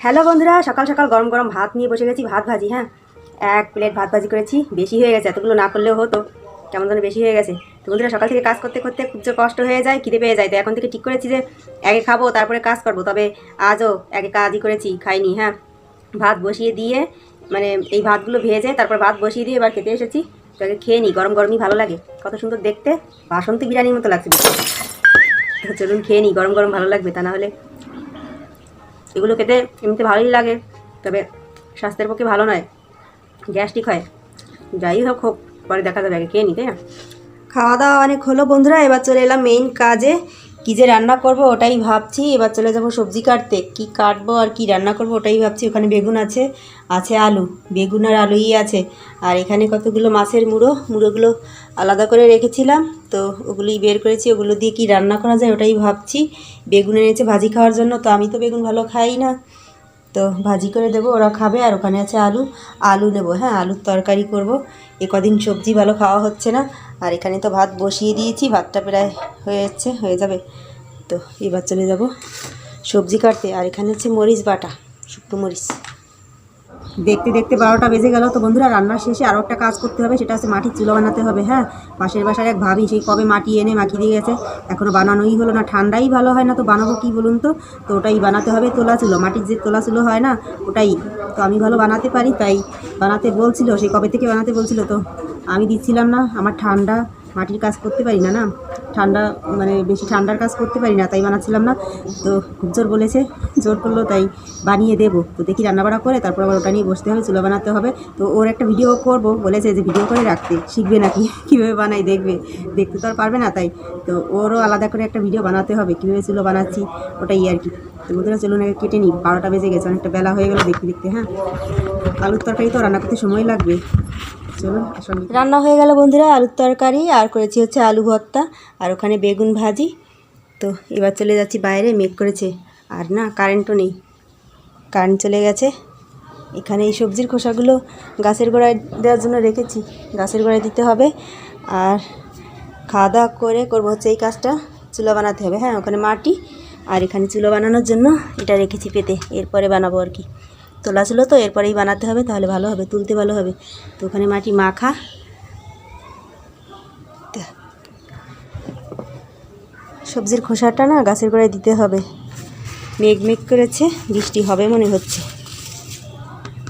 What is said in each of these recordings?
Hello বন্ধুরা, সকাল সকাল গরম গরম ভাত নিয়ে বসে গেছি। ভাত ভাজি, হ্যাঁ, এক প্লেট ভাত ভাজি করেছি। বেশি হয়ে গেছে, এতগুলো না করলেও হতো, কেমন যেন বেশি হয়ে গেছে। তো বন্ধুরা, সকাল থেকে কাজ করতে করতে খুব যে কষ্ট হয়ে যায়, খিদে পেয়ে যায়। তো এখন থেকে ঠিক করেছি যে আগে খাবো তারপরে কাজ করবো। তবে আজও আগে কাজই করেছি, খাইনি। হ্যাঁ, ভাত বসিয়ে দিয়ে মানে এই ভাতগুলো ভেজে তারপর ভাত বসিয়ে দিয়ে এবার খেতে এসেছি। তো আগে খেয়ে নিই, গরম গরমই ভালো লাগে। কত সুন্দর দেখতে, বাসন্তী বিরিয়ানির মতো লাগছে। তো চলুন খেয়ে নিই, গরম গরম ভালো লাগবে। তা না হলে এগুলো খেতে এমনিতে ভালোই লাগে, তবে স্বাস্থ্যের পক্ষে ভালো নয়, গ্যাস্ট্রিক হয়। যাই হোক হোক, পরে দেখা যাবে, আগে খেয়ে নিই, তাই না? খাওয়া দাওয়া অনেক হলো বন্ধুরা, এবার চলে এলাম মেইন কাজে। কী যে রান্না করব ওটাই ভাবছি। এবার চলে যাব সবজি কাটতে, কি কাটবো আর কি রান্না করব ওটাই ভাবছি। ওখানে বেগুন আছে, আছে আলু, বেগুন আর আলুই আছে। আর এখানে কতগুলো মাছের মুড়োগুলো আলাদা করে রেখেছিলাম, তো ওগুলোই বের করেছি। ওগুলো দিয়ে কি রান্না করা যায় ওটাই ভাবছি। বেগুন এনেছে ভাজি খাওয়ার জন্য, তো আমি তো বেগুন ভালো খাই না, তো ভাজি করে দেবো, ওরা খাবে। আর ওখানে আছে আলু নেবো, হ্যাঁ, আলুর তরকারি করব। এ কদিন সবজি ভালো খাওয়া হচ্ছে না। আর এখানে তো ভাত বসিয়ে দিয়েছি, ভাতটা প্রায় হয়ে যাবে। তো এবার চলে যাব সবজি কাটতে। আর এখানে হচ্ছে মরিচ বাটা, শুকনো মরিচ। দেখতে দেখতে 12টা বেজে গেল। তো বন্ধুরা, রান্নার শেষে আরও একটা কাজ করতে হবে, সেটা হচ্ছে মাটির চুলো বানাতে হবে। হ্যাঁ, পাশের বাসার এক ভাবি সেই কবে মাটি এনে মাখিয়ে দিয়ে গেছে, এখনও বানানোই হলো না। ঠান্ডাই ভালো হয় না, তো বানাবো কি বলুন তো? তো ওটাই বানাতে হবে, তোলা চুলো, মাটির যে তোলা চুলো হয় না ওটাই। তো আমি ভালো বানাতে পারি, তাই বানাতে বলছিল, সেই কবে থেকে বানাতে বলছিল, তো আমি দিচ্ছিলাম না। আমার ঠান্ডা, মাটির কাজ করতে পারি না, ঠান্ডা, মানে বেশি ঠান্ডার কাজ করতে পারি না, তাই বানাচ্ছিলাম না। তো খুব জোর বলেছে, জোর করলো, তাই বানিয়ে দেবো। তো দেখি রান্নাবাড়া করে তারপর আবার ওটা নিয়ে বসতে হবে, চুলো বানাতে হবে। তো ওর একটা ভিডিও করবো বলেছে, যে ভিডিও করে রাখতে, শিখবে নাকি কীভাবে বানাই, দেখতে তো আর পারবে না, তাই তো ওরও আলাদা করে একটা ভিডিও বানাতে হবে কীভাবে চুলো বানাচ্ছি, ওটাই আর কি। তো বন্ধুরা, চলুন আগে কেটে নিই, 12টা বেজে গেছে, অনেকটা বেলা হয়ে গেলো দেখতে দেখতে। হ্যাঁ, আলুর তরকারি তো রান্না করতে সময় লাগবে। চলুন, আসলে রান্না হয়ে গেল বন্ধুরা, আলুর তরকারি, আর করেছি হচ্ছে আলু ভর্তা, আর ওখানে বেগুন ভাজি। তো এবার চলে যাচ্ছি বাইরে, মেঘ করেছে, আর না কারেন্টও নেই, কারেন্ট চলে গেছে। এখানে এই সবজির খোসাগুলো গাছের গোড়ায় দেওয়ার জন্য রেখেছি, গাছের গোড়ায় দিতে হবে। আর খাওয়া দাওয়া করে করবো হচ্ছে এই কাজটা, চুলা বানাতে হবে। হ্যাঁ, ওখানে মাটি, আর এখানে চুলো বানানোর জন্য এটা রেখেছি পেতে, এরপরে বানাবো আর কি। তোলা ছিল তো, এরপরেই বানাতে হবে, তাহলে ভালো হবে, তুলতে ভালো হবে। তো ওখানে মাটি মাখা, সবজির খোসাটা না গাছের গোড়ায় দিতে হবে। মেঘ মেঘ করেছে, বৃষ্টি হবে মনে হচ্ছে।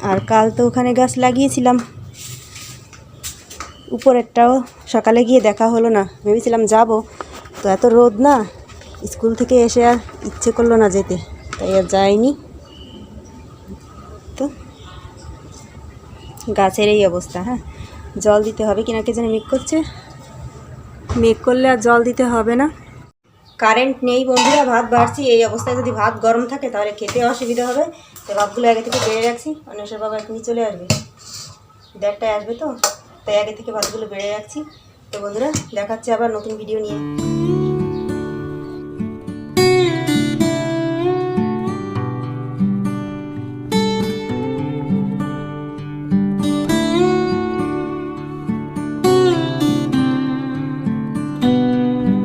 আর কাল তো ওখানে গাছ লাগিয়েছিলাম, উপরেরটাও সকালে গিয়ে দেখা হলো না, ভেবেছিলাম যাব, তো এত রোদ না, স্কুল থেকে এসে আর ইচ্ছে করলো না যেতে, তাই আর যাইনি। তো গাছের এই অবস্থা। হ্যাঁ, জল দিতে হবে কিনা কে জানে, মেঘ করছে, মেঘ করলে আর জল দিতে হবে না। কারেন্ট নেই বন্ধুরা, ভাত বাড়ছি, এই অবস্থায় যদি ভাত গরম থাকে তাহলে খেতে অসুবিধা হবে। তো ভাতগুলো আগে থেকে বেড়ে রাখছি, অন্বেষের বাবা এখনই চলে আসবে, 1:30টায় আসবে, তো তাই আগে থেকে ভাতগুলো বেড়ে রাখছি। তো বন্ধুরা, দেখাচ্ছি আবার নতুন ভিডিও নিয়ে।